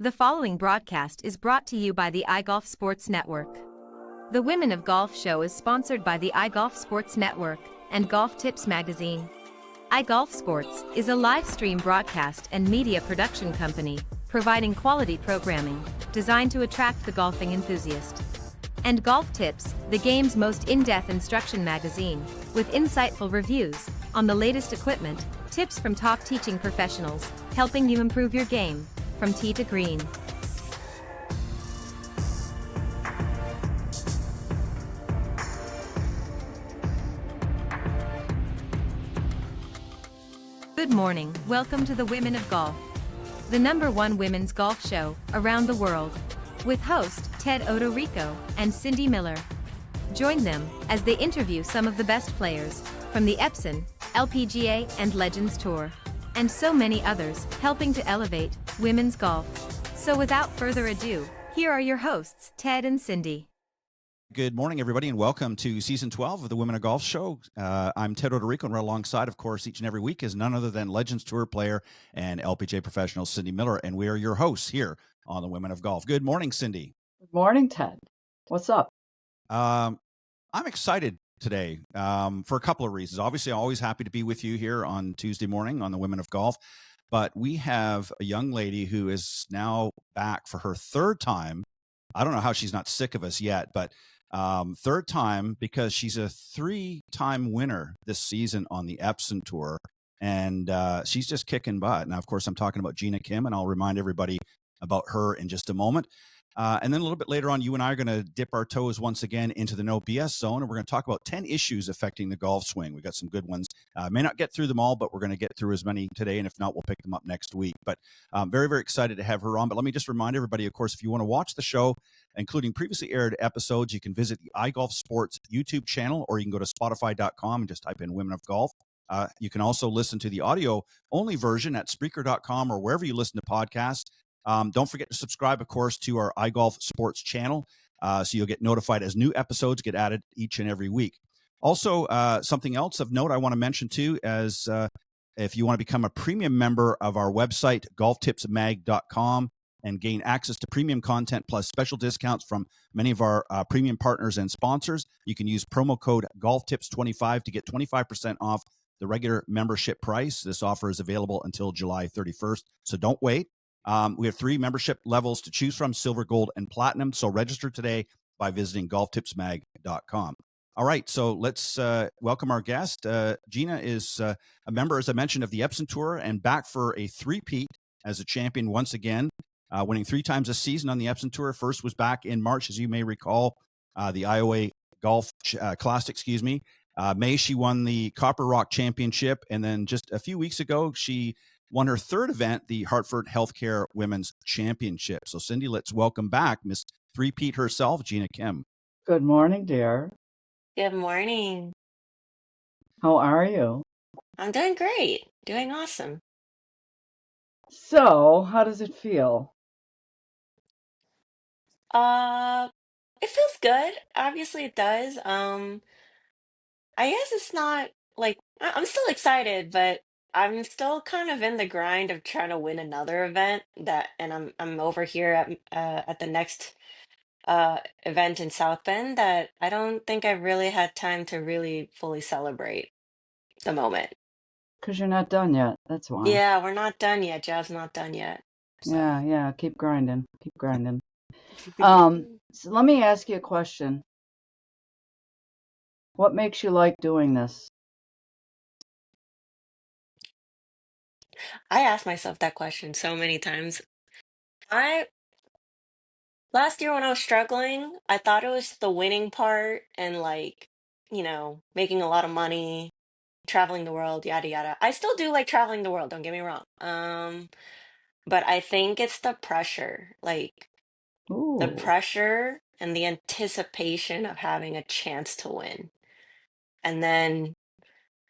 The following broadcast is brought to you by the iGolf Sports Network. The Women of Golf show is sponsored by the iGolf Sports Network and Golf Tips magazine. iGolf Sports is a live stream broadcast and media production company, providing quality programming designed to attract the golfing enthusiast. And Golf Tips, the game's most in-depth instruction magazine, with insightful reviews on the latest equipment, tips from top teaching professionals, helping you improve your game from tee to green. Good morning, welcome to the Women of Golf, the #1 women's golf show around the world, with host Ted Odorico and Cindy Miller. Join them as they interview some of the best players from the Epson, LPGA and Legends Tour, and so many others helping to elevate women's golf. So without further ado, here are your hosts, Ted and Cindy. Good morning, everybody, and welcome to Season 12 of the Women of Golf Show. I'm Ted Odorico, and right alongside, of course, each and every week is none other than Legends Tour player and LPGA professional Cindy Miller, and we are your hosts here on the Women of Golf. Good morning, Cindy. Good morning, Ted. What's up? I'm excited today for a couple of reasons. Obviously, I'm always happy to be with you here on Tuesday morning on the Women of Golf, but we have a young lady who is now back for her third time. I don't know how she's not sick of us yet, but third time because she's a 3-time winner this season on the Epson Tour, and she's just kicking butt. Now, of course, I'm talking about Gina Kim, and I'll remind everybody about her in just a moment. And then a little bit later on, you and I are going to dip our toes once again into the No B.S. zone, and we're going to talk about 10 issues affecting the golf swing. We've got some good ones. May not get through them all, but we're going to get through as many today, and if not, we'll pick them up next week. But very, very excited to have her on. But let me just remind everybody, of course, if you want to watch the show, including previously aired episodes, you can visit the iGolf Sports YouTube channel, or you can go to Spotify.com and just type in Women of Golf. You can also listen to the audio-only version at Spreaker.com or wherever you listen to podcasts. Don't forget to subscribe, of course, to our iGolf Sports channel, so you'll get notified as new episodes get added each and every week. Also, something else of note I want to mention, too, as if you want to become a premium member of our website, golftipsmag.com, and gain access to premium content plus special discounts from many of our premium partners and sponsors, you can use promo code GolfTips25 to get 25% off the regular membership price. This offer is available until July 31st, so don't wait. We have 3 membership levels to choose from, silver, gold, and platinum. So register today by visiting golftipsmag.com. All right, so let's welcome our guest. Gina is a member, as I mentioned, of the Epson Tour and back for a three-peat as a champion once again, winning 3 times this season on the Epson Tour. First was back in March, as you may recall, the Iowa Golf Classic, May, she won the Copper Rock Championship, and then just a few weeks ago, she won her third event, the Hartford Healthcare Women's Championship. So, Cindy, let's welcome back Miss Three-Peat herself, Gina Kim. Good morning, dear. Good morning. How are you? I'm doing great. Doing awesome. So, how does it feel? It feels good. Obviously it does. I guess it's not like I'm still excited, but I'm still kind of in the grind of trying to win another event and I'm over here at the next event in South Bend that I don't think I've really had time to really fully celebrate the moment. Because you're not done yet. That's why. Yeah, we're not done yet. Job's not done yet. So. Yeah. Keep grinding. So let me ask you a question. What makes you like doing this? I asked myself that question so many times. I Last year when I was struggling, I thought it was the winning part and like, making a lot of money, traveling the world, yada yada. I still do like traveling the world, don't get me wrong. But I think it's the pressure, like the Ooh. pressure and the anticipation of having a chance to win. And then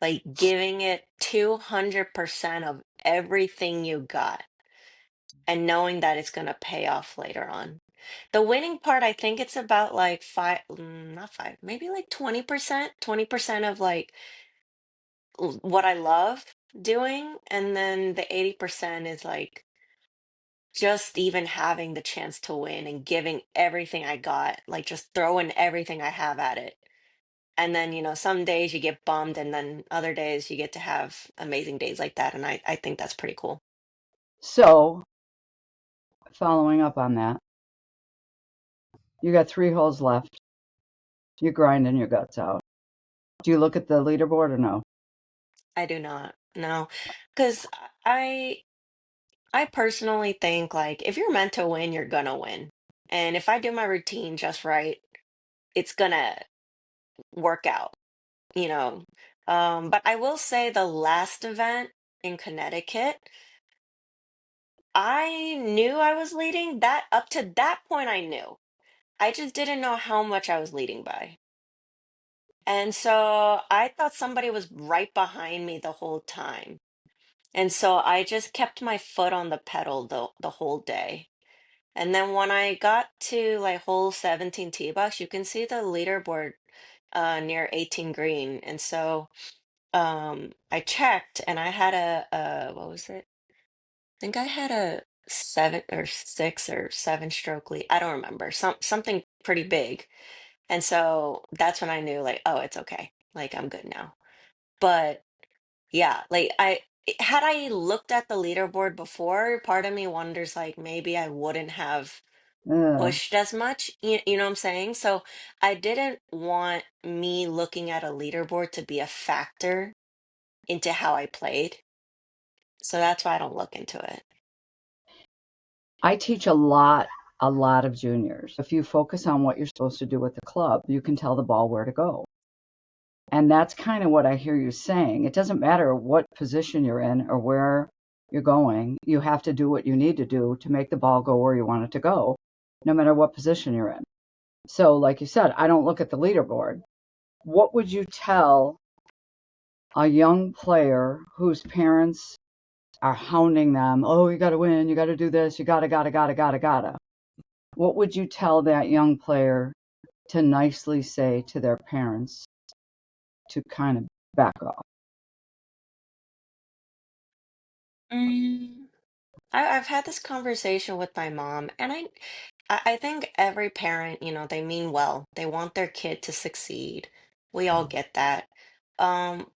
like giving it 200% of everything you got and knowing that it's going to pay off later on. The winning part, I think it's about like not five, maybe like 20%, 20% of like what I love doing. And then the 80% is like just even having the chance to win and giving everything I got, like just throwing everything I have at it. And then, some days you get bummed, and then other days you get to have amazing days like that. And I think that's pretty cool. So, following up on that, you got 3 holes left. You're grinding your guts out. Do you look at the leaderboard or no? I do not, no, because I I personally think like if you're meant to win, you're gonna win. And if I do my routine just right, it's gonna work out, you know. But I will say the last event in Connecticut, I knew I was leading. That up to that point I knew. I just didn't know how much I was leading by. And so I thought somebody was right behind me the whole time. And so I just kept my foot on the pedal the whole day. And then when I got to like hole 17 tee box, you can see the leaderboard near 18 green. And so I checked and I had what was it? I think I had a 7 or 6 or 7 stroke lead. I don't remember. Something pretty big. And so that's when I knew like, oh, it's okay. Like I'm good now. But yeah, like had I looked at the leaderboard before, part of me wonders like maybe I wouldn't have Ugh. pushed as much. You know what I'm saying? So I didn't want me looking at a leaderboard to be a factor into how I played. So that's why I don't look into it. I teach a lot of juniors. If you focus on what you're supposed to do with the club, you can tell the ball where to go. And that's kind of what I hear you saying. It doesn't matter what position you're in or where you're going. You have to do what you need to do to make the ball go where you want it to go, no matter what position you're in. So, like you said, I don't look at the leaderboard. What would you tell a young player whose parents are hounding them? Oh, you got to win. You got to do this. You got to, gotta. What would you tell that young player to nicely say to their parents to kind of back off? Mm, I've had this conversation with my mom, and I think every parent, they mean well. They want their kid to succeed. We all get that. Um,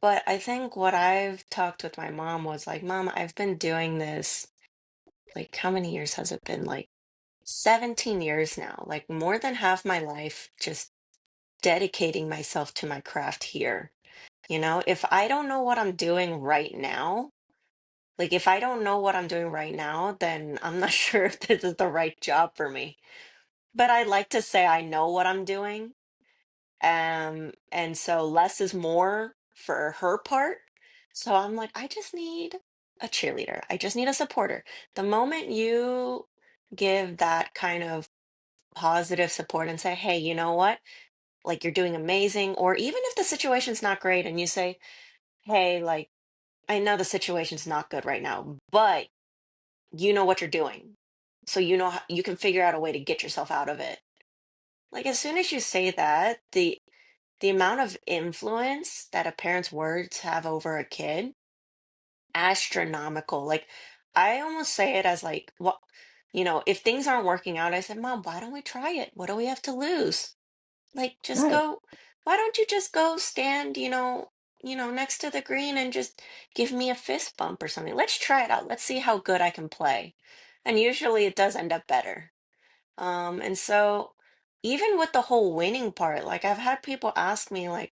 but I think what I've talked with my mom was like, Mom, I've been doing this, like, how many years has it been? Like 17 years now, like more than half my life, just dedicating myself to my craft here. If I don't know what I'm doing right now, like if I don't know what I'm doing right now, then I'm not sure if this is the right job for me. But I like to say I know what I'm doing. And so less is more for her part. So I'm like, I just need a cheerleader. I just need a supporter. The moment you give that kind of positive support and say, hey, you know what? Like you're doing amazing. Or even if the situation's not great and you say, hey, like, I know the situation's not good right now, but you know what you're doing. So you know how, you can figure out a way to get yourself out of it. Like as soon as you say that, the amount of influence that a parent's words have over a kid, astronomical. Like I almost say it as like, what, if things aren't working out, I said, Mom, why don't we try it? What do we have to lose? Like just Right. go, why don't you just go stand, next to the green and just give me a fist bump or something. Let's try it out. Let's see how good I can play. And usually it does end up better. And so even with the whole winning part, like I've had people ask me like,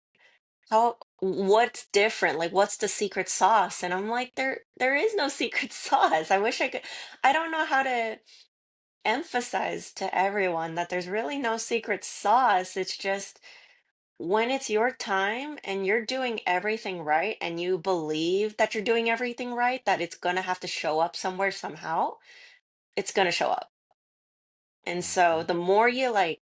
what's different? Like what's the secret sauce? And I'm like, there is no secret sauce. I wish I could. I don't know how to emphasize to everyone that there's really no secret sauce. It's just when it's your time and you're doing everything right and you believe that you're doing everything right, that it's going to have to show up somewhere somehow, it's going to show up. And so the more you like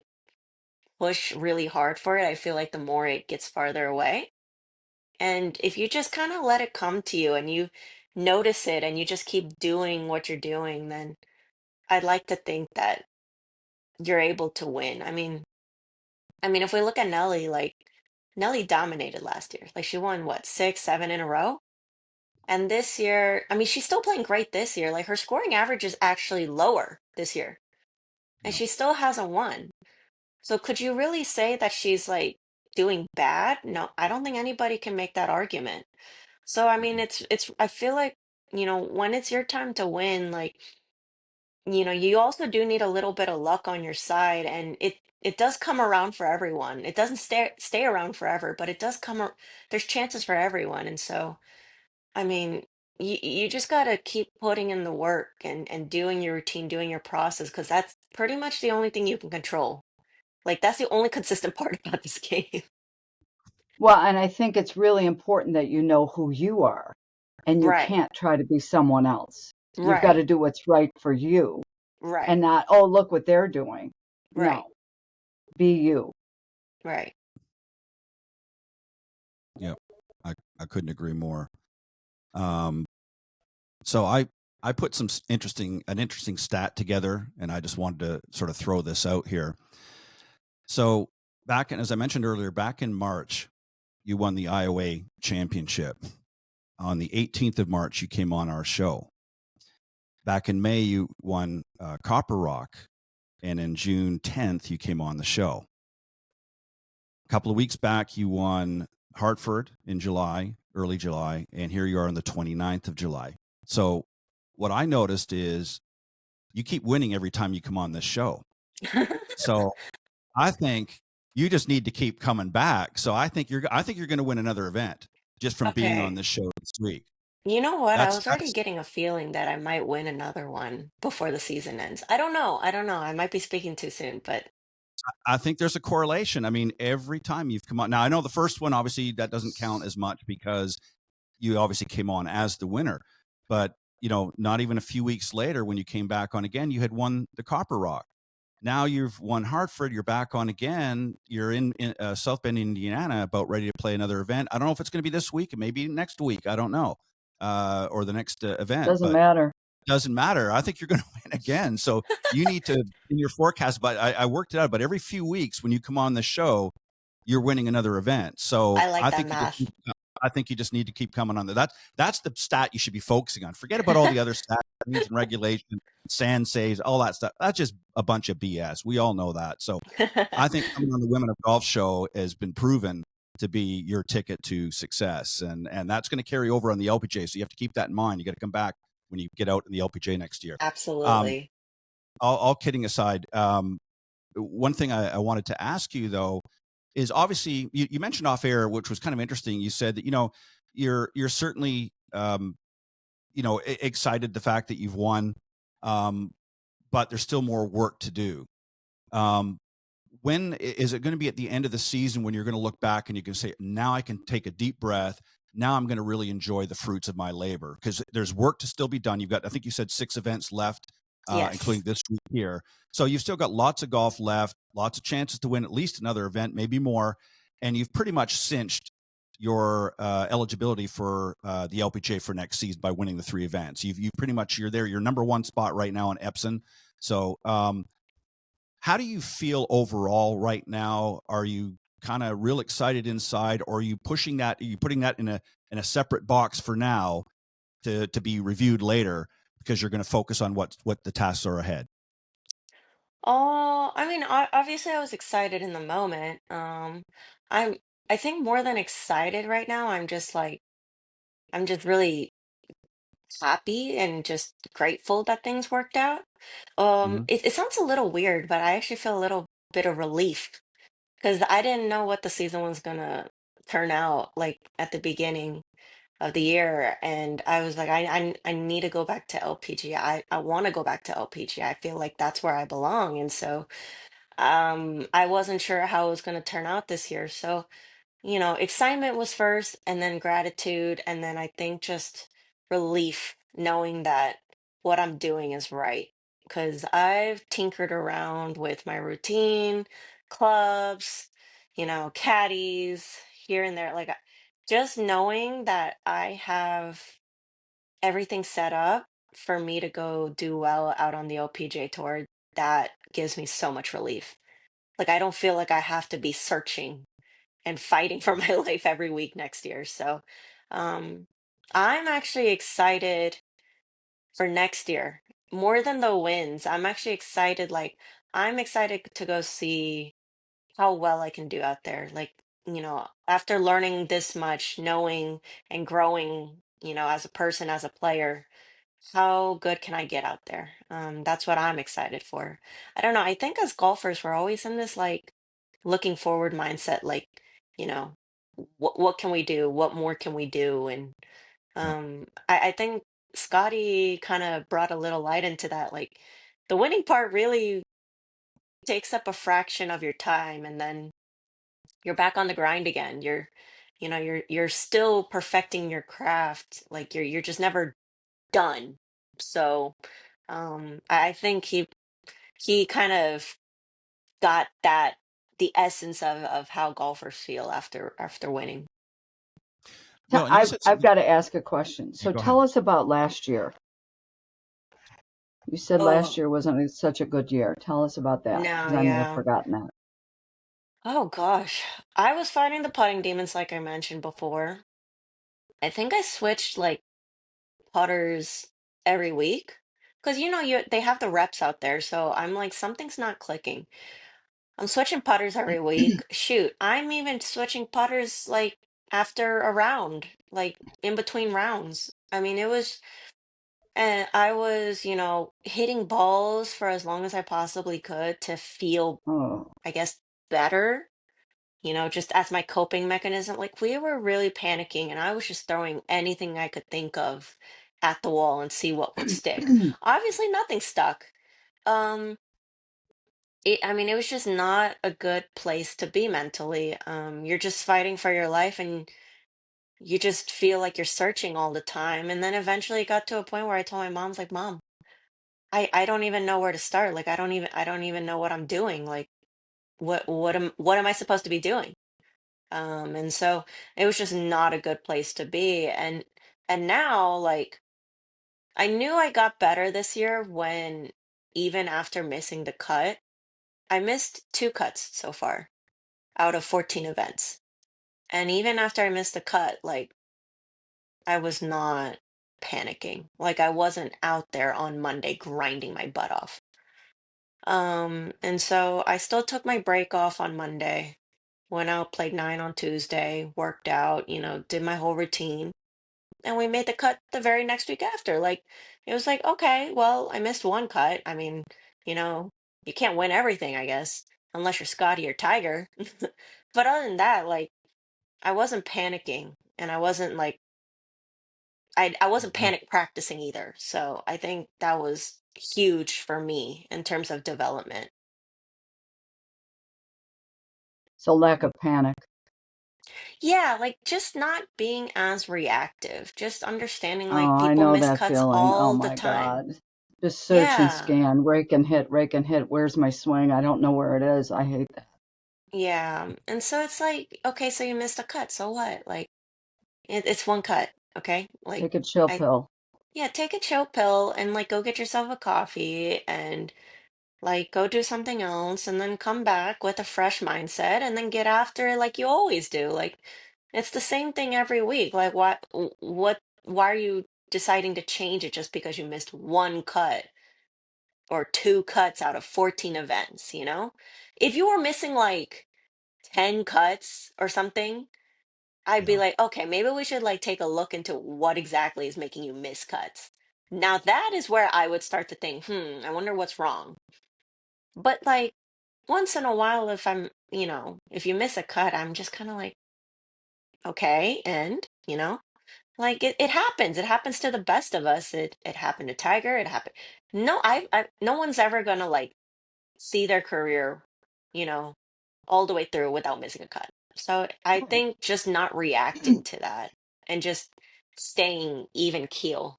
push really hard for it, I feel like the more it gets farther away. And if you just kind of let it come to you and you notice it and you just keep doing what you're doing, then I'd like to think that you're able to win. I mean, if we look at Nelly, like Nelly dominated last year. Like she won what, 6, 7 in a row? And this year, I mean, she's still playing great this year. Like her scoring average is actually lower this year, and Yeah. she still hasn't won. So could you really say that she's like doing bad? No, I don't think anybody can make that argument. So I mean, Mhm. it's I feel like, when it's your time to win, like, you also do need a little bit of luck on your side, and it does come around for everyone. It doesn't stay around forever, but it does there's chances for everyone. And so, I mean, you just got to keep putting in the work and doing your routine, doing your process, because that's pretty much the only thing you can control. Like that's the only consistent part about this game. Well, and I think it's really important that you know who you are and you Right, can't try to be someone else. You've got to right, do what's right for you right, and not, oh, look what they're doing. right, No, be you. right. Yep. I couldn't agree more. Um, so I put an interesting stat together, and I just wanted to sort of throw this out here. So as I mentioned earlier, back in March, you won the IOA championship. On the 18th of March, you came on our show. Back in May, you won Copper Rock, and in June 10th, you came on the show. A couple of weeks back, you won Hartford in July, early July, and here you are on the 29th of July. So what I noticed is you keep winning every time you come on this show. So I think you just need to keep coming back. So I think you're going to win another event just from being on Okay. this show this week. You know what? I was already That's getting a feeling that I might win another one before the season ends. I don't know. I don't know. I might be speaking too soon, but I think there's a correlation. I mean, every time you've come on. Now I know the first one obviously that doesn't count as much because you obviously came on as the winner. But, not even a few weeks later when you came back on again, you had won the Copper Rock. Now you've won Hartford. You're back on again. You're in South Bend, Indiana, about ready to play another event. I don't know if it's going to be this week, maybe next week. I don't know, or the next event, Doesn't but matter. doesn't matter. I think you're going to win again. So you need to in your forecast. But I worked it out. But every few weeks when you come on the show, you're winning another event. So I like I that think math. you just need to keep coming on there. That's the stat you should be focusing on. Forget about all the other stats, rules and regulations, sand saves, all that stuff. That's just a bunch of BS. We all know that. So I think coming on the Women of Golf show has been proven to be your ticket to success, and that's going to carry over on the LPJ. So you have to keep that in mind. You got to come back when you get out in the LPJ next year. Um, Absolutely. all kidding aside, one thing I wanted to ask you though is obviously you mentioned off air, which was kind of interesting. You said that you're certainly excited the fact that you've won, um, but there's still more work to do. Um, when is it going to be at the end of the season when you're going to look back and you can say, now I can take a deep breath. Now I'm going to really enjoy the fruits of my labor because there's work to still be done. You've got, I think you said 6 events left, including Yes. this week here. So you've still got lots of golf left, lots of chances to win at least another event, maybe more. And you've pretty much cinched your eligibility for the LPGA for next season by winning the 3 events. You've pretty much, you're there. Your number one spot right now in Epson. So, how do you feel overall right now? Are you kind of real excited inside, or are you pushing that? Are you putting that in a separate box for now to be reviewed later because you're going to focus on what the tasks are ahead? Oh, I mean, obviously I was excited in the moment. I'm I think more than excited right now, I'm just really happy and just grateful that things worked out. Hmm. It sounds a little weird, but I actually feel a little bit of relief because I didn't know what the season was gonna turn out like at the beginning of the year, and I was like, I need to go back to LPG. I want to go back to LPG. I feel like that's where I belong, and so I wasn't sure how it was going to turn out this year. So excitement was first, and then gratitude, and then I think just relief knowing that what I'm doing is right. Because I've tinkered around with my routine, clubs, caddies here and there. Like, just knowing that I have everything set up for me to go do well out on the LPJ tour, that gives me so much relief. Like, I don't feel like I have to be searching and fighting for my life every week next year. So, um, I'm actually excited for next year more than the wins. I'm actually excited. Like, I'm excited to go see how well I can do out there. Like, after learning this much, knowing and growing, as a person, as a player, how good can I get out there? That's what I'm excited for. I don't know. I think as golfers, we're always in this like looking forward mindset, like, you know, what can we do? What more can we do? And Yeah. I think Scotty kind of brought a little light into that. Like the winning part really takes up a fraction of your time, and then you're back on the grind again. You're still perfecting your craft. Like you're just never done. So I think he kind of got that the essence of how golfers feel after winning. No, and you I've said I've something. got to ask a question. Yeah, So go ahead. tell us about last year. You said last Oh year wasn't such a good year. Tell us about that no, because I may have yeah. forgotten that. Oh gosh. I was fighting the putting demons like I mentioned before. I think I switched like putters every week. Because they have the reps out there, so I'm like something's not clicking. I'm switching putters every week. Shoot, I'm even switching putters like after a round, like in between rounds. I mean, and I was, hitting balls for as long as I possibly could to feel, Oh, I guess, better, just as my coping mechanism. Like we were really panicking, and I was just throwing anything I could think of at the wall and see what would stick. Obviously, nothing stuck. Um, I mean, it was just not a good place to be mentally. You're just fighting for your life and you just feel like you're searching all the time. And then eventually it got to a point where I told my mom's like, Mom, I don't even know where to start. Like I don't even know what I'm doing. Like what am I supposed to be doing? And so it was just not a good place to be. And now like I knew I got better this year when even after missing the cut, I missed two cuts so far out of 14 events. And even after I missed the cut, like I was not panicking. Like I wasn't out there on Monday grinding my butt off. And so I still took my break off on Monday, went out, played nine on Tuesday, worked out, did my whole routine, and we made the cut the very next week after. Like it was like, okay, well, I missed one cut. I mean, you know, you can't win everything, I guess, unless you're Scotty or Tiger. But other than that, like I wasn't panicking and I wasn't Yeah. panic practicing either. So I think that was huge for me in terms of development. so lack of panic. Yeah, like just not being as reactive, just understanding like Oh, I people know miss that cuts feeling. Oh all the my time. God. Just search and Yeah. scan, rake and hit, rake and hit. Where's my swing? I don't know where it is. I hate that. Yeah. And so it's like, okay, so you missed a cut. So what? Like it's one cut, okay? Like Take a chill I pill. yeah, take a chill pill and like go get yourself a coffee and like go do something else and then come back with a fresh mindset and then get after it like you always do. Like it's the same thing every week. Like why are you deciding to change it just because you missed one cut or two cuts out of 14 events, you know? If you were missing like 10 cuts or something, I'd be Yeah. like, okay, maybe we should like take a look into what exactly is making you miss cuts. Now that is where I would start to think, I wonder what's wrong. But like once in a while, if you miss a cut, I'm just kind of like, okay, and like it happens. It happens to the best of us. It happened to Tiger. It happened. No, no one's ever gonna like see their career, you know, all the way through without missing a cut. So I Right. think just not reacting to that and just staying even keel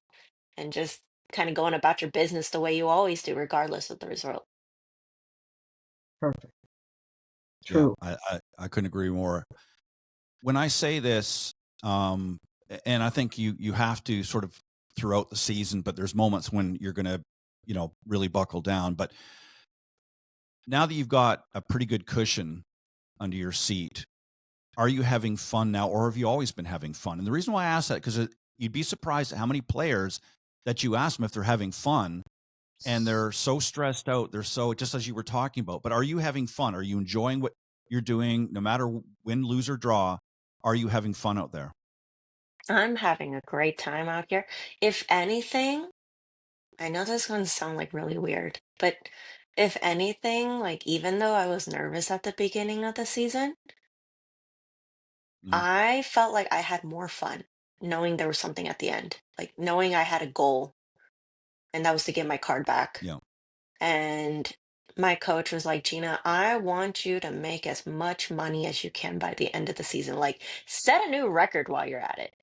and just kind of going about your business the way you always do, regardless of the result. Perfect. Yeah. True. I couldn't agree more. When I say this, and I think you have to sort of throughout the season, but there's moments when you're going to, really buckle down. But now that you've got a pretty good cushion under your seat, are you having fun now, or have you always been having fun? And the reason why I ask that, because you'd be surprised at how many players that you ask them if they're having fun, and they're so stressed out. They're so, just as you were talking about. But are you having fun? Are you enjoying what you're doing, no matter win, lose, or draw? Are you having fun out there? I'm having a great time out here. If anything, I know this is going to sound like really weird, but if anything, like even though I was nervous at the beginning of the season, Mhm. I felt like I had more fun knowing there was something at the end, like knowing I had a goal, and that was to get my card back. Yeah. And my coach was like, Gina, I want you to make as much money as you can by the end of the season. Like, set a new record while you're at it.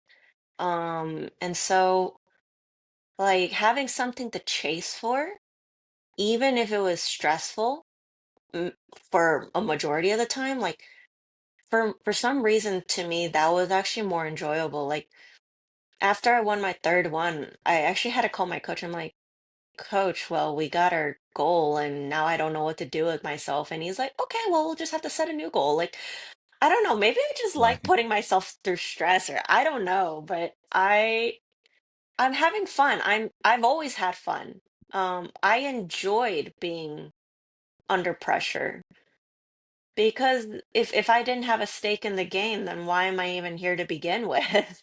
And so like having something to chase for, even if it was stressful, mm, for a majority of the time, like for some reason to me that was actually more enjoyable. Like after I won my third one, I actually had to call my coach. I'm like, Coach, well, we got our goal and now I don't know what to do with myself. And he's like, okay, well, we'll just have to set a new goal. Like, I don't know, maybe I just like Right. putting myself through stress, or I don't know, but I'm having fun. I've always had fun. I enjoyed being under pressure because if I didn't have a stake in the game, then why am I even here to begin with?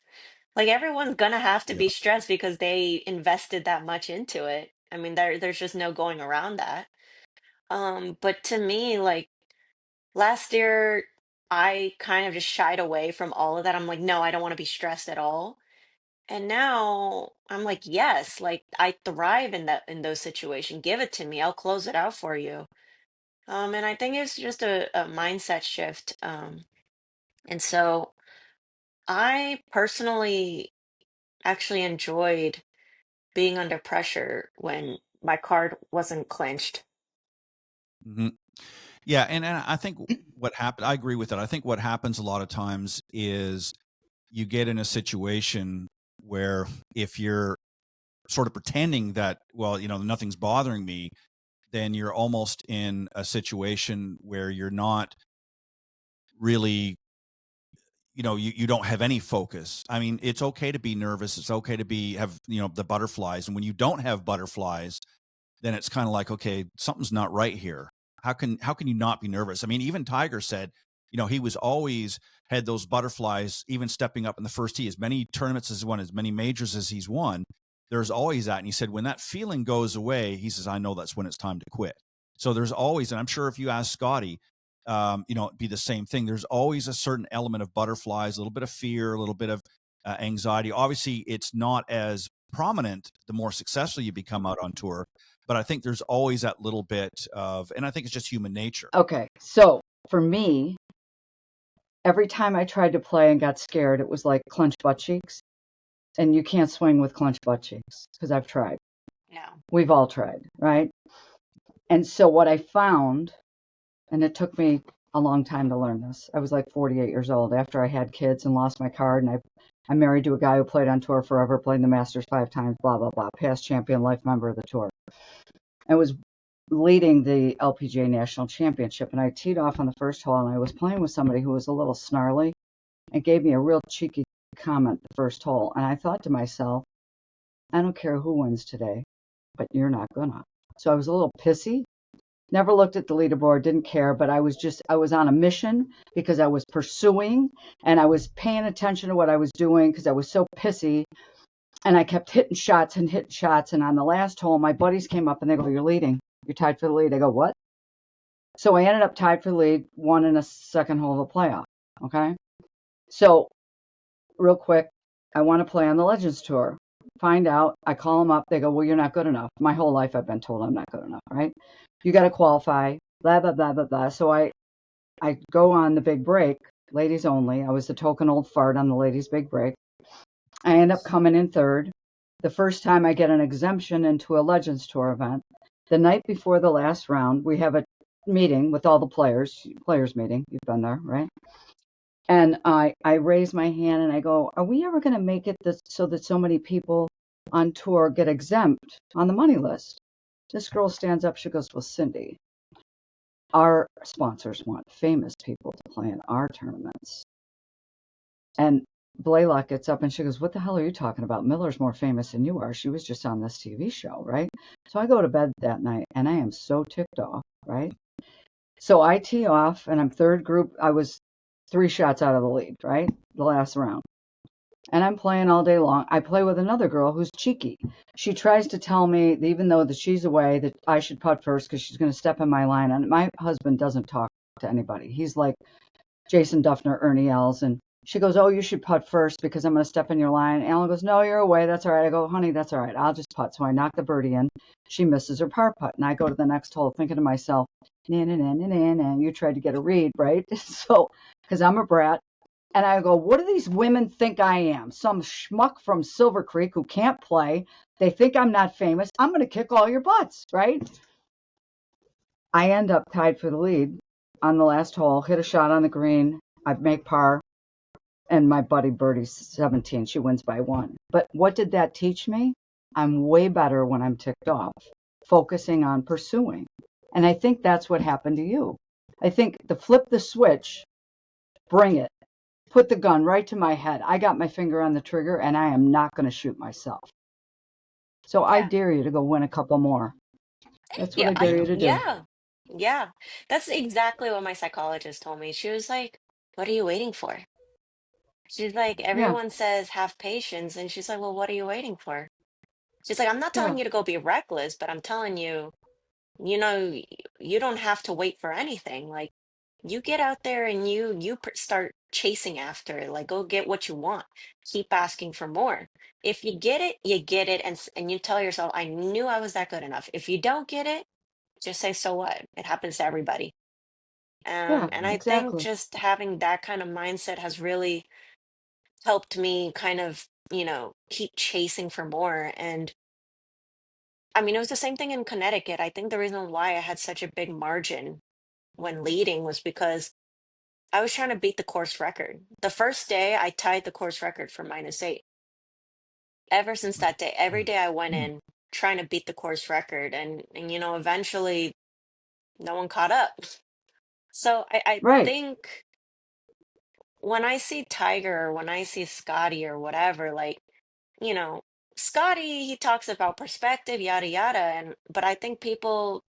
Like everyone's gonna have to Yeah. be stressed because they invested that much into it. I mean, there's just no going around that. But to me, like last year, I kind of just shied away from all of that. I'm like, no, I don't want to be stressed at all. And now I'm like, yes, like I thrive in those situations. Give it to me. I'll close it out for you. And I think it's just a mindset shift. And so I personally actually enjoyed being under pressure when my card wasn't clinched. Hmm. Yeah, and I think what happened, I agree with it. I think what happens a lot of times is you get in a situation where if you're sort of pretending that, well, nothing's bothering me, then you're almost in a situation where you're not really, you don't have any focus. I mean, it's okay to be nervous. It's okay to have, the butterflies. And when you don't have butterflies, then it's kind of like, okay, something's not right here. How can you not be nervous? I mean, even Tiger said, he was always had those butterflies, even stepping up in the first tee, as many tournaments as he won, as many majors as he's won. There's always that. And he said, when that feeling goes away, he says, I know that's when it's time to quit. So there's always, and I'm sure if you ask Scotty, it'd be the same thing. There's always a certain element of butterflies, a little bit of fear, a little bit of anxiety. Obviously, it's not as prominent the more successful you become out on tour, but I think there's always that little bit of, and I think it's just human nature. Okay, so for me, every time I tried to play and got scared, it was like clenched butt cheeks. And you can't swing with clenched butt cheeks because I've tried. No. We've all tried, right? And so what I found, and it took me a long time to learn this. I was like 48 years old after I had kids and lost my card. And I'm married to a guy who played on tour forever, played in the Masters 5 times, blah, blah, blah, past champion, life member of the tour. I was leading the LPGA National Championship, and I teed off on the first hole, and I was playing with somebody who was a little snarly and gave me a real cheeky comment the first hole. And I thought to myself, I don't care who wins today, but you're not gonna. So I was a little pissy. Never looked at the leaderboard, didn't care, but I was on a mission because I was pursuing and I was paying attention to what I was doing because I was so pissy. And I kept hitting shots and hitting shots. And on the last hole, my buddies came up and they go, you're leading. You're tied for the lead. I go, what? So I ended up tied for the lead, won in a second hole of the playoff. Okay. So real quick, I want to play on the Legends Tour. Find out, I call them up. They go, well, you're not good enough. My whole life I've been told I'm not good enough, right? You got to qualify, blah, blah, blah, blah, blah. So I go on the big break, ladies only. I was the token old fart on the ladies' big break. I end up coming in third. The first time I get an exemption into a Legends Tour event. The night before the last round, we have a meeting with all the players meeting. You've been there, right? And I raise my hand and I go, are we ever going to make it so that so many people on tour get exempt on the money list? This girl stands up. She goes, well, Cindy, our sponsors want famous people to play in our tournaments. And Blaylock gets up and she goes, "What the hell are you talking about? Miller's more famous than you are. She was just on this TV show, right?" So I go to bed that night and I am so ticked off, right? So I tee off and I'm third group. I was 3 shots out of the lead, right? The last round. And I'm playing all day long. I play with another girl who's cheeky. She tries to tell me, even though that she's away, that I should putt first because she's going to step in my line. And my husband doesn't talk to anybody. He's like Jason Duffner, Ernie Els. And she goes, "Oh, you should putt first because I'm going to step in your line." Alan goes, "No, you're away. That's all right." I go, "Honey, that's all right. I'll just putt." So I knock the birdie in. She misses her par putt. And I go to the next hole thinking to myself, nah, nah, nah, nah, nah, nah. You tried to get a read, right? So, because I'm a brat. And I go, "What do these women think I am? Some schmuck from Silver Creek who can't play. They think I'm not famous. I'm going to kick all your butts," right? I end up tied for the lead on the last hole, hit a shot on the green. I make par, and my buddy Birdie's 17. She wins by 1. But what did that teach me? I'm way better when I'm ticked off, focusing on pursuing. And I think that's what happened to you. I think the flip the switch, bring it. Put the gun right to my head. I got my finger on the trigger and I am not going to shoot myself. So I Yeah. dare you to go win a couple more. Thank That's what you. I dare you to do. Yeah. Yeah. That's exactly what my psychologist told me. She was like, "What are you waiting for?" She's like, Yeah, "Everyone says have patience." And she's like, "Well, what are you waiting for?" She's like, "I'm not yeah, telling you to go be reckless, but I'm telling you, you don't have to wait for anything. Like, you get out there and start chasing after it. Like, go get what you want. Keep asking for more. If you get it, you get it, and you tell yourself, 'I knew I was that good enough.' If you don't get it, just say, 'So what? It happens to everybody.'" yeah, And I think exactly. just having that kind of mindset has really helped me kind of, keep chasing for more. And I mean, it was the same thing in Connecticut. I think the reason why I had such a big margin when leading was because I was trying to beat the course record. The first day I tied the course record for -8. Ever since that day, every day I went in trying to beat the course record, and eventually no one caught up. So I Right. think when I see Tiger or when I see Scotty or whatever, like, you know, Scotty, he talks about perspective, yada yada, and but I think people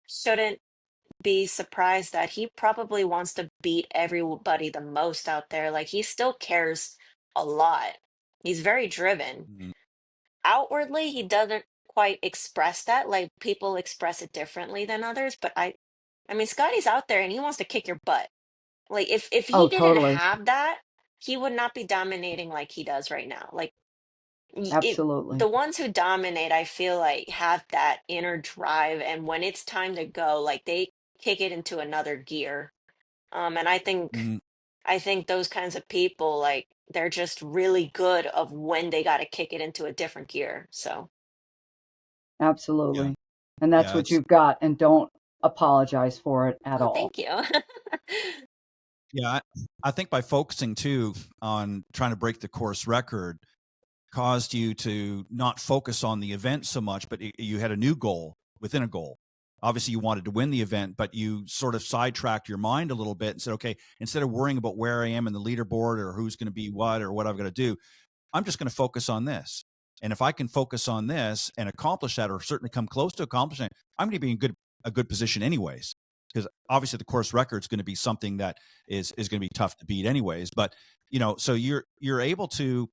shouldn't be surprised that he probably wants to beat everybody the most out there. Like, he still cares a lot. He's very driven. Mhm. Outwardly, he doesn't quite express that. Like, people express it differently than others, but I mean, Scotty's out there and he wants to kick your butt. Like, if he Oh, didn't totally. have that, he would not be dominating like he does right now. Like, Absolutely. the ones who dominate, I feel like, have that inner drive, and when it's time to go, like, they kick it into another gear. And Mhm. I think those kinds of people, like, they're just really good of when they got to kick it into a different gear. So, Yeah. Absolutely. And that's Yeah. what you've got. And don't apologize for it at oh, all. thank you. Yeah. I think by focusing too on trying to break the course record caused you to not focus on the event so much, but you had a new goal within a goal. Obviously, you wanted to win the event, but you sort of sidetracked your mind a little bit and said, okay, instead of worrying about where I am in the leaderboard or who's going to be what or what I've got to do, I'm just going to focus on this. And if I can focus on this and accomplish that, or certainly come close to accomplishing it, I'm going to be in a good position anyways. Because obviously the course record is going to be something that is going to be tough to beat anyways. But so you're able to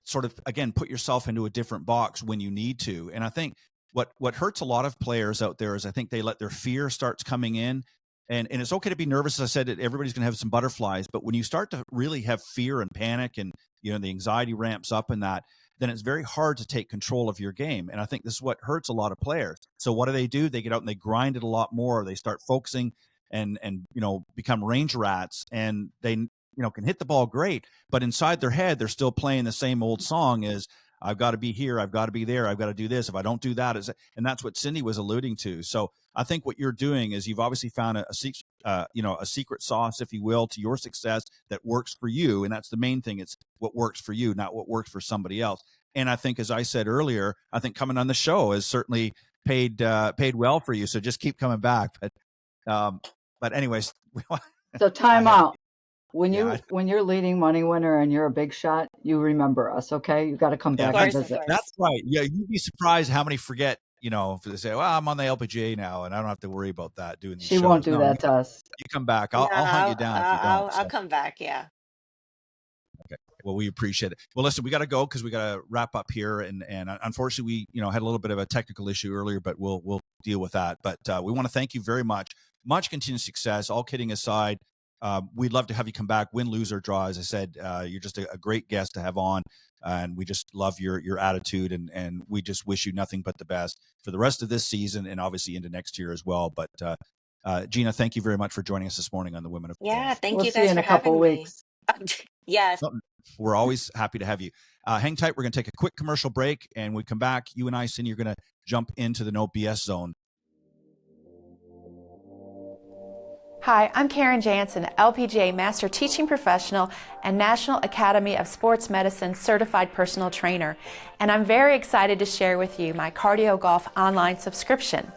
sort of again put yourself into a different box when you need to. And I think what hurts a lot of players out there is I think they let their fear starts coming in. And it's okay to be nervous. As I said, everybody's going to have some butterflies, but when you start to really have fear and panic and the anxiety ramps up in that, then it's very hard to take control of your game. And I think this is what hurts a lot of players. So what do? They get out and they grind it a lot more. They start focusing and become range rats, and they can hit the ball great, but inside their head they're still playing the same old song as I've got to be here, I've got to be there, I've got to do this. If I don't do that, and that's what Cindy was alluding to. So I think what you're doing is you've obviously found a secret sauce, if you will, to your success that works for you, and that's the main thing. It's what works for you, not what works for somebody else. And I think, as I said earlier, I think coming on the show has certainly paid well for you. So just keep coming back. But anyways, So I time had out. Yeah, When you're leading money winner and you're a big shot, you remember us, okay? You got to come yeah, back and Of visit. that's course. right. Yeah, you'd be surprised how many forget. If they say, "Well, I'm on the LPGA now, and I don't have to worry about that doing these She won't shows." do No, that to us. you come back. No, I'll hunt you down if you don't. I'll So, come back. Yeah. okay. Well, we appreciate it. Well, listen, we got to go because we got to wrap up here, and unfortunately, we had a little bit of a technical issue earlier, but we'll deal with that. But we want to thank you very much. Much continued success. All kidding aside, we'd love to have you come back, win, lose, or draw. As I said, you're just a great guest to have on, and we just love your attitude, and we just wish you nothing but the best for the rest of this season, and obviously into next year as well. But Gina, thank you very much for joining us this morning on the Women of Yeah. Golf. Thank We'll you see you guys in for a couple having me. weeks. Yes. No, we're always happy to have you. Hang tight. We're going to take a quick commercial break, and when we come back, you and I, Cindy, are going to jump into the No BS zone. Hi, I'm Karen Jansen, LPGA Master Teaching Professional and National Academy of Sports Medicine Certified Personal Trainer, and I'm very excited to share with you my Cardio Golf online subscription.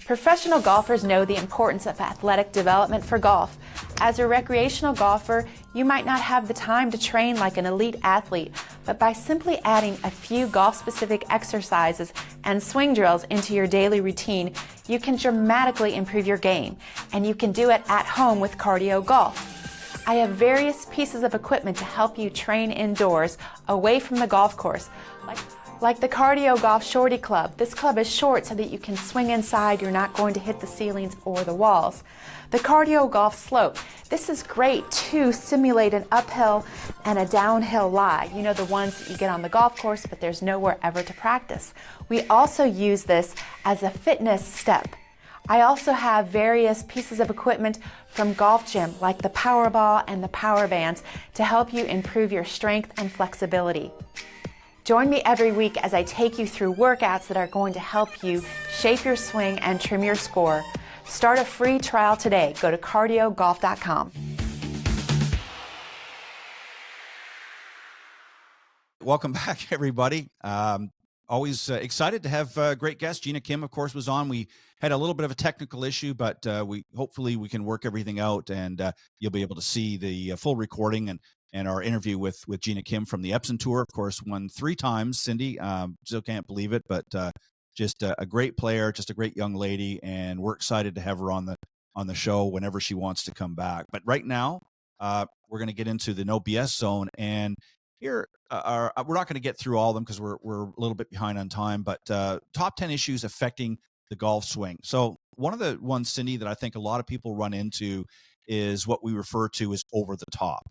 Professional golfers know the importance of athletic development for golf. As a recreational golfer, you might not have the time to train like an elite athlete, but by simply adding a few golf-specific exercises and swing drills into your daily routine, you can dramatically improve your game, and you can do it at home with Cardio Golf. I have various pieces of equipment to help you train indoors, away from the golf course, like the Cardio Golf Shorty Club. This club is short so that you can swing inside, you're not going to hit the ceilings or the walls. The Cardio Golf Slope. This is great to simulate an uphill and a downhill lie. You know, the ones that you get on the golf course, but there's nowhere ever to practice. We also use this as a fitness step. I also have various pieces of equipment from Golf Gym, like the Powerball and the Power Bands, to help you improve your strength and flexibility. Join me every week as I take you through workouts that are going to help you shape your swing and trim your score. Start a free trial today. Go to cardiogolf.com. Welcome back, everybody. Always excited to have great guests. Gina Kim, of course, was on. We had a little bit of a technical issue, but hopefully we can work everything out, and you'll be able to see the full recording and our interview with Gina Kim from the Epson Tour. Of course, won 3 times. Cindy, still can't believe it, but just a great player, just a great young lady, and we're excited to have her on the show whenever she wants to come back. But right now, we're going to get into the No BS zone, and here we're not going to get through all of them because we're a little bit behind on time. But top 10 issues affecting the golf swing. So one of the ones, Cindy, that I think a lot of people run into is what we refer to as over the top.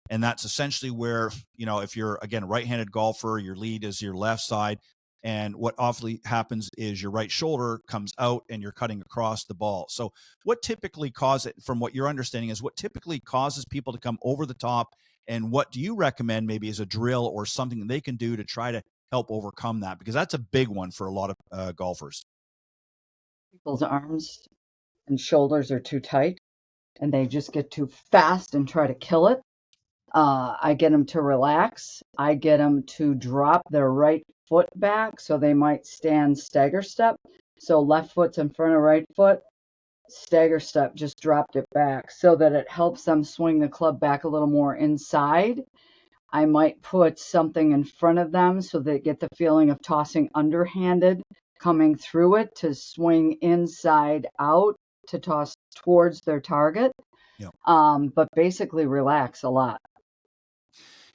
And that's essentially where, if you're, again, a right-handed golfer, your lead is your left side. And what awfully happens is your right shoulder comes out and you're cutting across the ball. So what typically causes it, from what your understanding is, what typically causes people to come over the top, and what do you recommend maybe as a drill or something that they can do to try to help overcome that? Because that's a big one for a lot of golfers. People's arms and shoulders are too tight and they just get too fast and try to kill it. I get them to relax. I get them to drop their right foot back, so they might stand stagger step. So left foot's in front of right foot, stagger step, just dropped it back so that it helps them swing the club back a little more inside. I might put something in front of them so they get the feeling of tossing underhanded, coming through it to swing inside out to toss towards their target. Yeah. But basically relax a lot.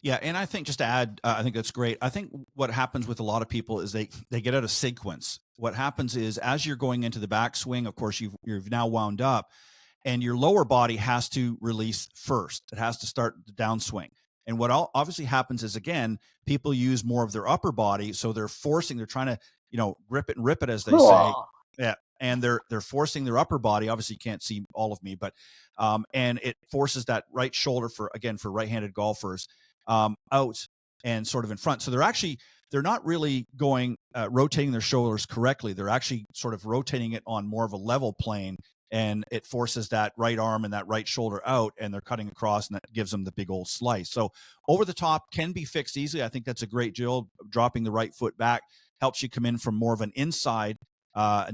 Yeah, and I think just to add, I think that's great. I think what happens with a lot of people is they get out of sequence. What happens is as you're going into the backswing, of course, you've now wound up, and your lower body has to release first. It has to start the downswing. And what obviously happens is, again, people use more of their upper body, so they're trying to, grip it and rip it, as they say. Yeah, and they're forcing their upper body. Obviously, you can't see all of me, but and it forces that right shoulder for right-handed golfers out and sort of in front. So they're not really going rotating their shoulders correctly. They're actually sort of rotating it on more of a level plane, and it forces that right arm and that right shoulder out, and they're cutting across, and that gives them the big old slice. So over the top can be fixed easily. I think that's a great drill. Dropping the right foot back helps you come in from more of an inside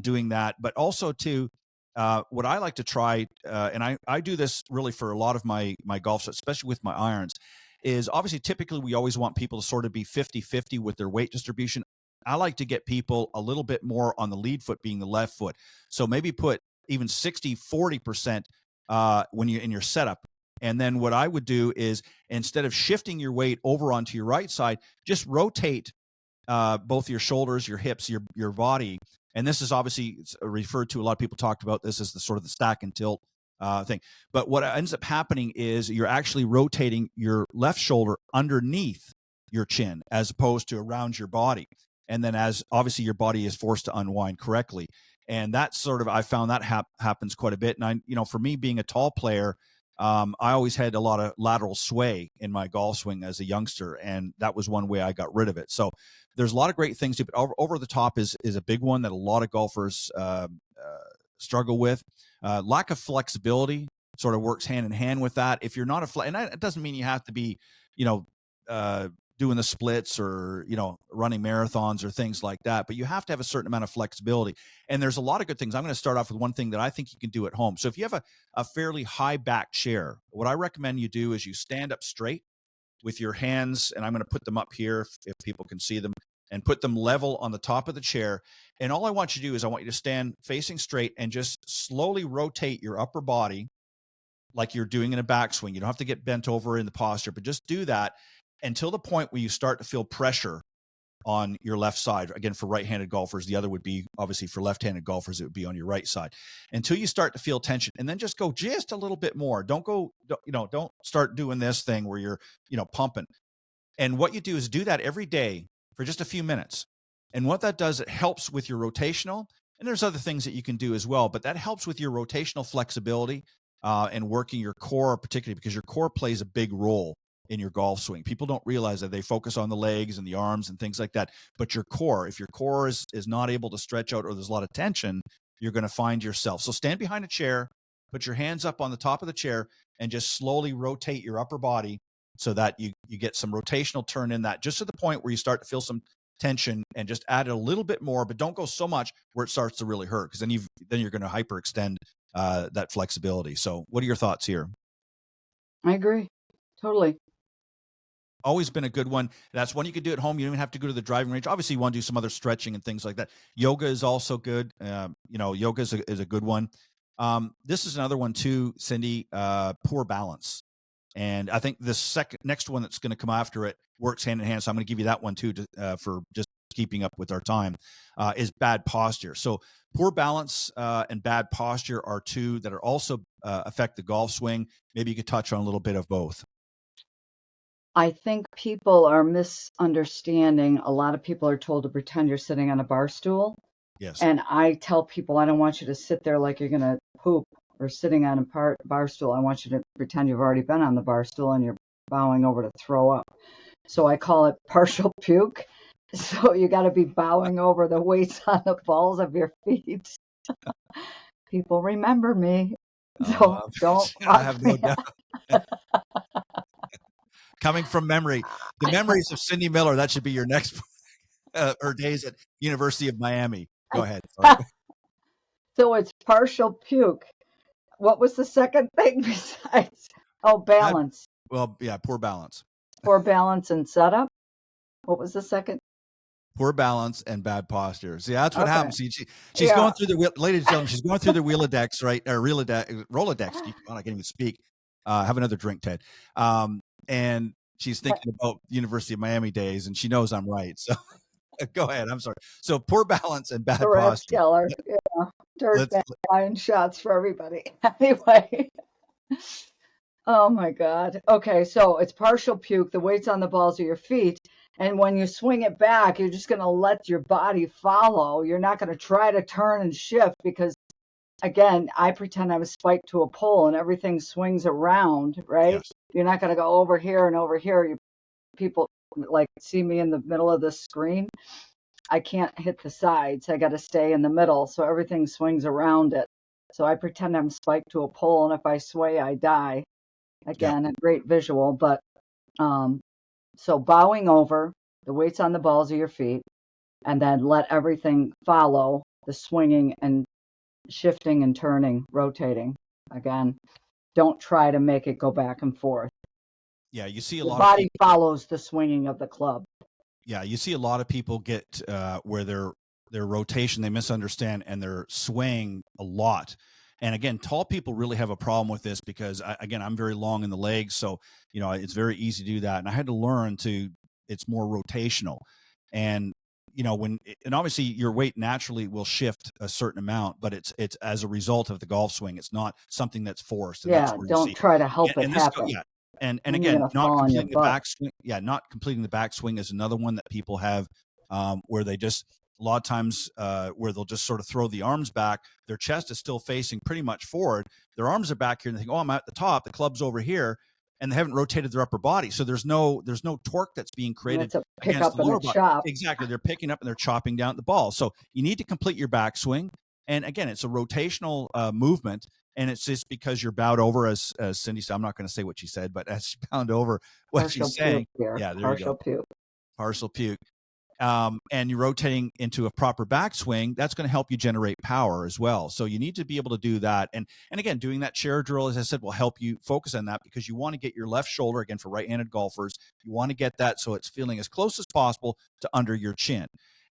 doing that, but also too, what I like to try, and I do this really for a lot of my golf, especially with my irons, is obviously typically we always want people to sort of be 50-50 with their weight distribution. I like to get people a little bit more on the lead foot being the left foot. So maybe put even 60-40% when you're in your setup. And then what I would do is instead of shifting your weight over onto your right side, just rotate both your shoulders, your hips, your body. And this is obviously referred to. A lot of people talked about this as the sort of the stack and tilt thing. But what ends up happening is you're actually rotating your left shoulder underneath your chin as opposed to around your body. And then as obviously your body is forced to unwind correctly. And that's sort of, I found that happens quite a bit. And for me being a tall player, I always had a lot of lateral sway in my golf swing as a youngster. And that was one way I got rid of it. So there's a lot of great things to, but over the top is a big one that a lot of golfers struggle with. Lack of flexibility sort of works hand in hand with that. If you're not and it doesn't mean you have to be, doing the splits or, running marathons or things like that, but you have to have a certain amount of flexibility. And there's a lot of good things. I'm going to start off with one thing that I think you can do at home. So if you have a fairly high back chair, what I recommend you do is you stand up straight with your hands, and I'm going to put them up here if people can see them, and put them level on the top of the chair. And all I want you to do is I want you to stand facing straight and just slowly rotate your upper body like you're doing in a backswing. You don't have to get bent over in the posture, but just do that until the point where you start to feel pressure on your left side. Again, for right-handed golfers, the other would be obviously for left-handed golfers, it would be on your right side until you start to feel tension, and then just go just a little bit more. Don't start doing this thing where you're, pumping. And what you do is do that every day for just a few minutes. And what that does, it helps with your rotational, and there's other things that you can do as well, but that helps with your rotational flexibility and working your core, particularly because your core plays a big role in your golf swing. People don't realize that. They focus on the legs and the arms and things like that. But your core, if your core is not able to stretch out or there's a lot of tension, you're going to find yourself. So stand behind a chair, put your hands up on the top of the chair, and just slowly rotate your upper body so that you get some rotational turn in that, just to the point where you start to feel some tension, and just add a little bit more, but don't go so much where it starts to really hurt, because then you're going to hyperextend that flexibility. So what are your thoughts here? I agree. Totally. Always been a good one. That's one you could do at home. You don't even have to go to the driving range. Obviously, you want to do some other stretching and things like that. Yoga is also good. Yoga is a good one. This is another one too, Cindy. Poor balance. And I think the next one that's going to come after it works hand in hand. So I'm going to give you that one too, for just keeping up with our time, is bad posture. So poor balance and bad posture are two that are also affect the golf swing. Maybe you could touch on a little bit of both. I think people are misunderstanding. A lot of people are told to pretend you're sitting on a bar stool. Yes. And I tell people, I don't want you to sit there like you're going to poop or sitting on a bar stool. I want you to pretend you've already been on the bar stool and you're bowing over to throw up. So I call it partial puke. So you got to be bowing over the weights on the balls of your feet. People remember me. So don't. I have no doubt. Coming from memory, the memories of Cindy Miller, that should be your next her days at University of Miami. Go ahead. Sorry. So it's partial puke. What was the second thing besides? Oh, balance. Poor balance. Poor balance and setup. What was the second? Poor balance and bad posture. See, that's what happens. She's going through the, ladies and gentlemen, she's going through the Rolodex, right? Or Rolodex. I can't even speak. Have another drink, Ted. And she's thinking about University of Miami days, and she knows I'm right. So go ahead. I'm sorry. So poor balance and bad posture. Killer. Yeah. Dirt buying shots for everybody. Anyway. Oh my God. Okay, so it's partial puke. The weight's on the balls of your feet. And when you swing it back, you're just going to let your body follow. You're not going to try to turn and shift because, again, I pretend I'm spiked to a pole and everything swings around, right? Yes. You're not going to go over here and over here. People like see me in the middle of the screen. I can't hit the sides. I got to stay in the middle. So everything swings around it. So I pretend I'm spiked to a pole. And if I sway, I die. Again, a great visual. But so bowing over, the weight's on the balls of your feet, and then let everything follow the swinging and shifting and turning, rotating. Again, don't try to make it go back and forth. Yeah, you see a Your lot of body people. follows the swinging of the club. Yeah, you see a lot of people get where their rotation they misunderstand and they're swaying a lot. And again, tall people really have a problem with this because again, I'm very long in the legs, so it's very easy to do that. And I had to learn to it's more rotational. And and obviously your weight naturally will shift a certain amount, but it's as a result of the golf swing. It's not something that's forced, and that's Yeah, where you don't see. try to help it And this happen. yeah, and Then you're again, gonna not fall on your completing the butt. backswing. Yeah, not completing the backswing is another one that people have, where they just a lot of times where they'll just sort of throw the arms back. Their chest is still facing pretty much forward. Their arms are back here, and they think, "Oh, I'm at the top. The club's over here," and they haven't rotated their upper body, so there's no torque that's being created That's a pick against up the and lower a body. chop. Exactly, they're picking up and they're chopping down the ball. So you need to complete your backswing, and again, it's a rotational movement. And it's just because you're bowed over, as Cindy said. I'm not going to say what she said, but as she bound over what Partial she's saying. puke here. Yeah, there you go. Partial puke. Partial puke. And you're rotating into a proper backswing, that's going to help you generate power as well. So you need to be able to do that. And again, doing that chair drill, as I said, will help you focus on that because you want to get your left shoulder, again, for right-handed golfers, you want to get that so it's feeling as close as possible to under your chin.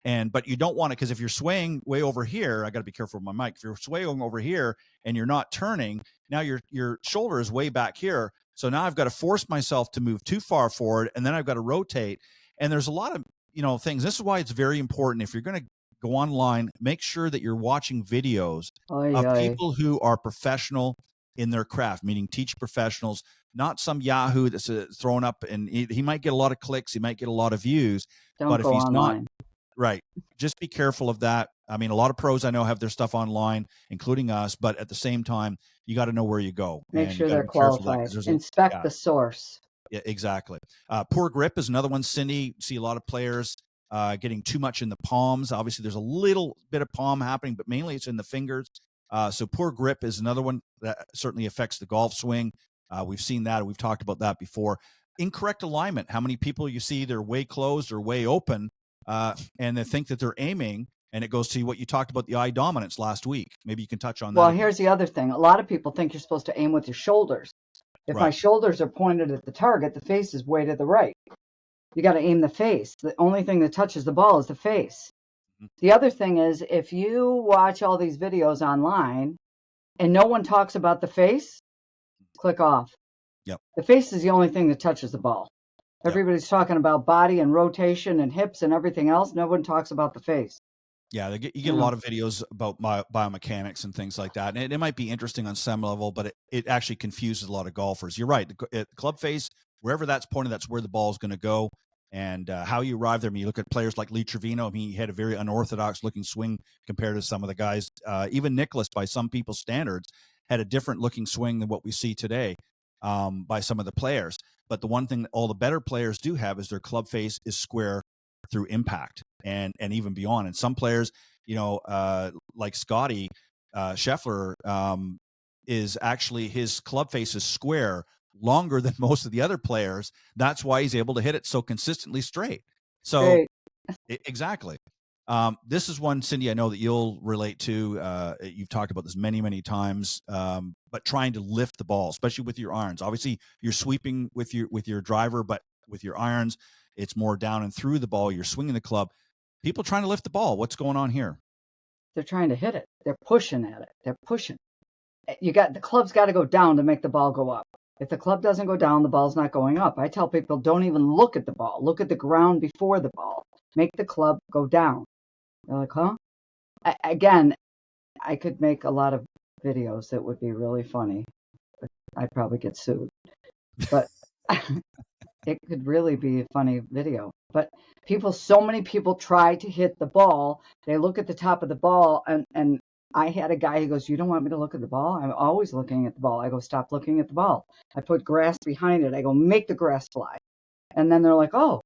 But you don't want to, because if you're swaying way over here, I got to be careful with my mic. If you're swaying over here and you're not turning, now your shoulder is way back here. So now I've got to force myself to move too far forward, and then I've got to rotate. And there's a lot of things. This is why it's very important. If you're going to go online, make sure that you're watching videos of people who are professional in their craft, meaning teach professionals, not some Yahoo that's thrown up, and he might get a lot of clicks, he might get a lot of views, Don't but if go he's online. not right, just be careful of that. I mean, a lot of pros I know have their stuff online, including us, but at the same time, you got to know where you go. Make and sure you got to they're be careful of that qualified. because Inspect the source. Yeah, exactly. Poor grip is another one, Cindy. See a lot of players getting too much in the palms. Obviously, there's a little bit of palm happening, but mainly it's in the fingers. So poor grip is another one that certainly affects the golf swing. We've seen that. We've talked about that before. Incorrect alignment. How many people you see they're way closed or way open, and they think that they're aiming, and it goes to what you talked about, the eye dominance last week. Maybe you can touch on that. Well, again. here's the other thing. A lot of people think you're supposed to aim with your shoulders. If my Right. shoulders are pointed at the target, the face is way to the right. You got to aim the face. The only thing that touches the ball is the face. Mhm. The other thing is, if you watch all these videos online and no one talks about the face, click off. Yep. The face is the only thing that touches the ball. Yep. Everybody's talking about body and rotation and hips and everything else. No one talks about the face. Yeah, you get a lot of videos about biomechanics and things like that. And it might be interesting on some level, but it actually confuses a lot of golfers. You're right. The club face, wherever that's pointed, that's where the ball is going to go. And how you arrive there, I mean, you look at players like Lee Trevino. I mean, he had a very unorthodox looking swing compared to some of the guys. Even Nicklaus, by some people's standards, had a different looking swing than what we see today by some of the players. But the one thing that all the better players do have is their club face is square through impact and even beyond. And some players, like Scotty Scheffler, is actually his club face is square longer than most of the other players. That's why he's able to hit it so consistently straight. So exactly. This is one, Cindy, I know that you'll relate to. You've talked about this many, many times, but trying to lift the ball, especially with your irons. Obviously, you're sweeping with your driver, but with your irons, it's more down and through the ball. You're swinging the club. People trying to lift the ball. What's going on here? They're trying to hit it. They're pushing at it. They're pushing. The club's got to go down to make the ball go up. If the club doesn't go down, the ball's not going up. I tell people, don't even look at the ball. Look at the ground before the ball. Make the club go down. They're like, huh? Again, I could make a lot of videos that would be really funny, but I'd probably get sued. But it could really be a funny video. But so many people try to hit the ball. They look at the top of the ball, and I had a guy who goes, "You don't want me to look at the ball? I'm always looking at the ball." I go, "Stop looking at the ball." I put grass behind it. I go, "Make the grass fly." And then they're like, "Oh,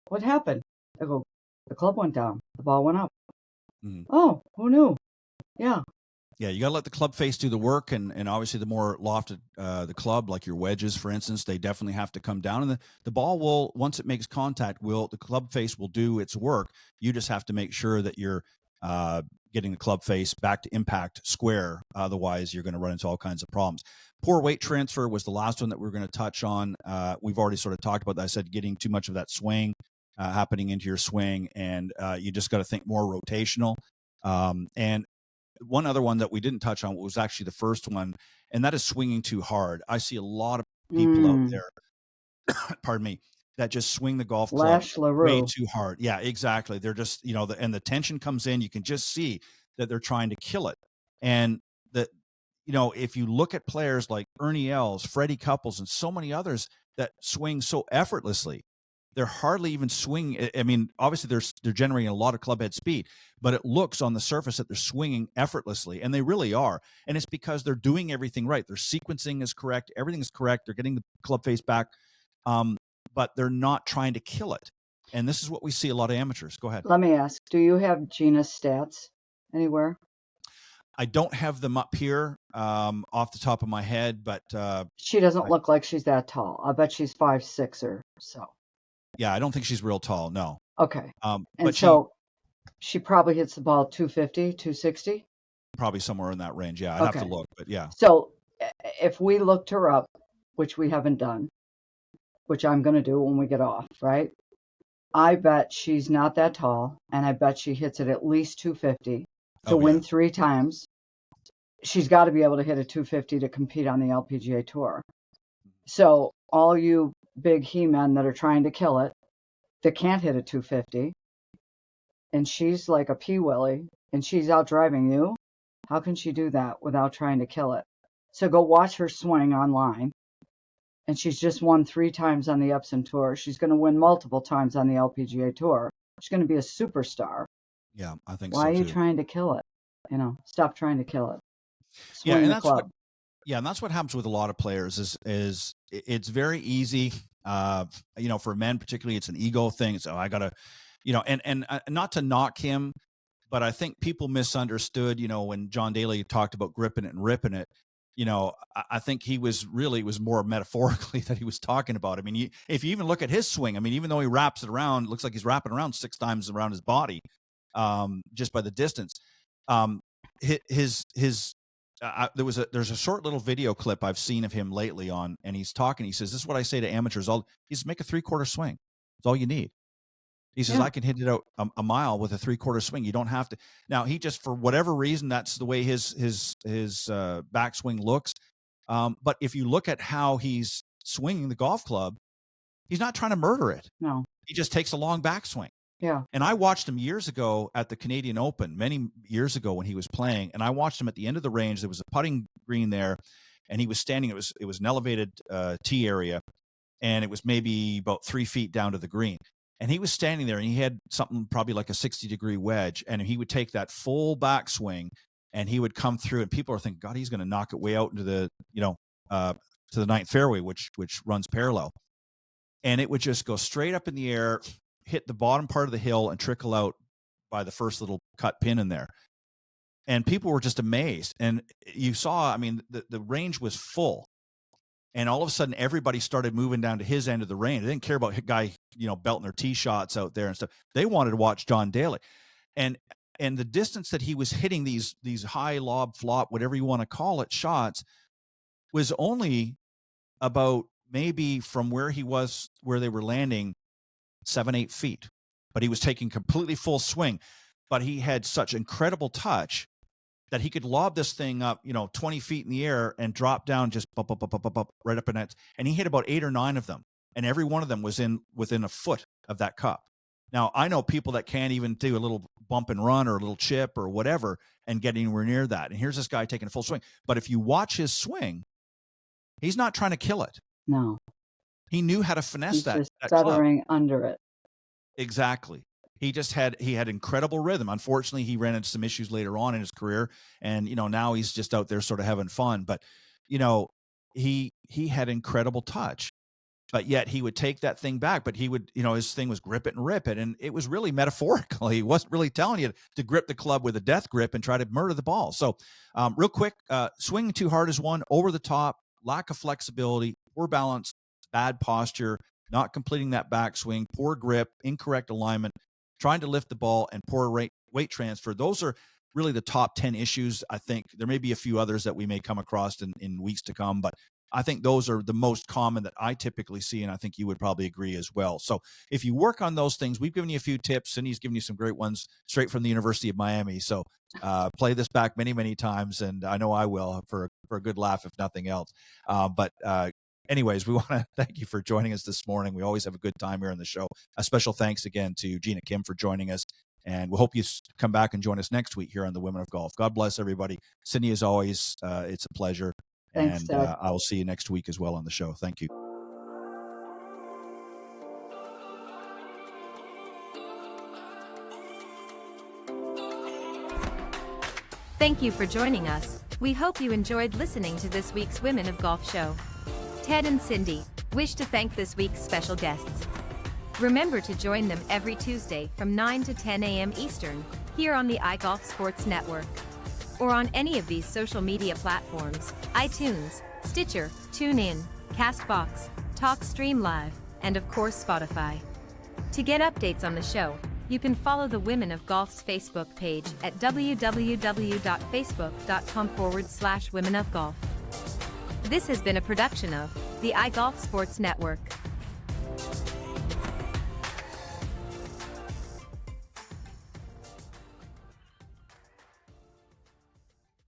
what happened?" I go, "The club went down. The ball went up." Mm-hmm. Oh, who knew? Yeah. Yeah, you got to let the club face do the work, and obviously the more lofted the club, like your wedges, for instance, they definitely have to come down, and the ball will, once it makes contact, the club face will do its work. You just have to make sure that you're getting the club face back to impact square. Otherwise, you're going to run into all kinds of problems. Poor weight transfer was the last one that we're going to touch on. We've already sort of talked about that. I said getting too much of that swing happening into your swing, and you just got to think more rotational. And one other one that we didn't touch on was actually the first one, and that is swinging too hard. I see a lot of people out there, pardon me, that just swing the golf club Lash way LaRue. too hard. Yeah, exactly. They're just, and the tension comes in. You can just see that they're trying to kill it. And if you look at players like Ernie Els, Freddie Couples, and so many others that swing so effortlessly, they're hardly even swinging. I mean, obviously they're generating a lot of club head speed, but it looks on the surface that they're swinging effortlessly, and they really are. And it's because they're doing everything right. Their sequencing is correct. Everything is correct. They're getting the club face back, but they're not trying to kill it. And this is what we see a lot of amateurs. Go ahead. Let me ask, do you have Gina's stats anywhere? I don't have them up here off the top of my head, but she doesn't look like she's that tall. I bet she's 5'6" or so. Yeah, I don't think she's real tall. No. Okay. And but so she probably hits the ball 250, 260? Probably somewhere in that range. Yeah, I'd have to look, but yeah. So if we looked her up, which we haven't done, which I'm going to do when we get off, right? I bet she's not that tall, and I bet she hits it at least 250 to win 3 times. She's got to be able to hit a 250 to compete on the LPGA Tour. So all you big he-men that are trying to kill it, that can't hit a 250, and she's like a pee-willy, and she's out driving you, how can she do that without trying to kill it? So go watch her swing online. And she's just won 3 times on the Epson Tour. She's going to win multiple times on the LPGA Tour. She's going to be a superstar. Yeah, I think so. Why are you too. trying to kill it? Stop trying to kill it. Swing and the that's club. and that's what happens with a lot of players is it's very easy. For men particularly, it's an ego thing. So I gotta, and not to knock him, but I think people misunderstood. When John Daly talked about gripping it and ripping it. I think he was more metaphorically that he was talking about. I mean, if you even look at his swing, I mean, even though he wraps it around, it looks like he's wrapping around 6 times around his body, just by the distance. There's a short little video clip I've seen of him lately and he's talking. He says, "This is what I say to amateurs: he's make a 3/4 swing. That's all you need." He says, I can hit it out a mile with a 3/4 swing. You don't have to. Now, he just, for whatever reason, that's the way his backswing looks. But if you look at how he's swinging the golf club, he's not trying to murder it. No. He just takes a long backswing. Yeah. And I watched him years ago at the Canadian Open, many years ago when he was playing. And I watched him at the end of the range. There was a putting green there, and he was standing. It was an elevated tee area, and it was maybe about 3 feet down to the green. And he was standing there, and he had something probably like a 60-degree wedge, and he would take that full backswing, and he would come through, and people are thinking, God, he's going to knock it way out into the, to the ninth fairway, which runs parallel. And it would just go straight up in the air, hit the bottom part of the hill, and trickle out by the first little cut pin in there. And people were just amazed. And you saw, I mean, the range was full. And all of a sudden, everybody started moving down to his end of the range. They didn't care about a guy, belting their tee shots out there and stuff. They wanted to watch John Daly. And the distance that he was hitting these high lob, flop, whatever you want to call it, shots was only about maybe from where he was, where they were landing, 7-8 feet. But he was taking completely full swing. But he had such incredible touch that he could lob this thing up, 20 feet in the air and drop down just up, right up in it. And he hit about 8 or 9 of them. And every one of them was within a foot of that cup. Now, I know people that can't even do a little bump and run or a little chip or whatever and get anywhere near that. And here's this guy taking a full swing. But if you watch his swing, he's not trying to kill it. No. He knew how to finesse he's that. Just that stuttering club. Under it. Exactly. He had incredible rhythm. Unfortunately, he ran into some issues later on in his career, and now he's just out there sort of having fun. But he had incredible touch, but yet he would take that thing back. But he would, his thing was grip it and rip it, and it was really metaphorical. He wasn't really telling you to grip the club with a death grip and try to murder the ball. So, real quick, swinging too hard is one. Over the top, lack of flexibility, poor balance, bad posture, not completing that backswing, poor grip, incorrect alignment, trying to lift the ball, and poor weight transfer. Those are really the top 10 issues. I think there may be a few others that we may come across in weeks to come, but I think those are the most common that I typically see, and I think you would probably agree as well. So if you work on those things, we've given you a few tips, and he's given you some great ones straight from the University of Miami. So play this back many, many times, and I know I will for a good laugh, if nothing else. But anyways, we want to thank you for joining us this morning. We always have a good time here on the show. A special thanks again to Gina Kim for joining us. And we'll hope you come back and join us next week here on the Women of Golf. God bless everybody. Cindy, as always, it's a pleasure. Thanks, And Doug. I will see you next week as well on the show. Thank you. Thank you for joining us. We hope you enjoyed listening to this week's Women of Golf show. Ted and Cindy wish to thank this week's special guests. Remember to join them every Tuesday from 9 to 10 a.m. Eastern, here on the iGolf Sports Network, or on any of these social media platforms: iTunes, Stitcher, TuneIn, CastBox, TalkStream Live, and of course Spotify. To get updates on the show, you can follow the Women of Golf's Facebook page at www.facebook.com/womenofgolf. This has been a production of the iGolf Sports Network.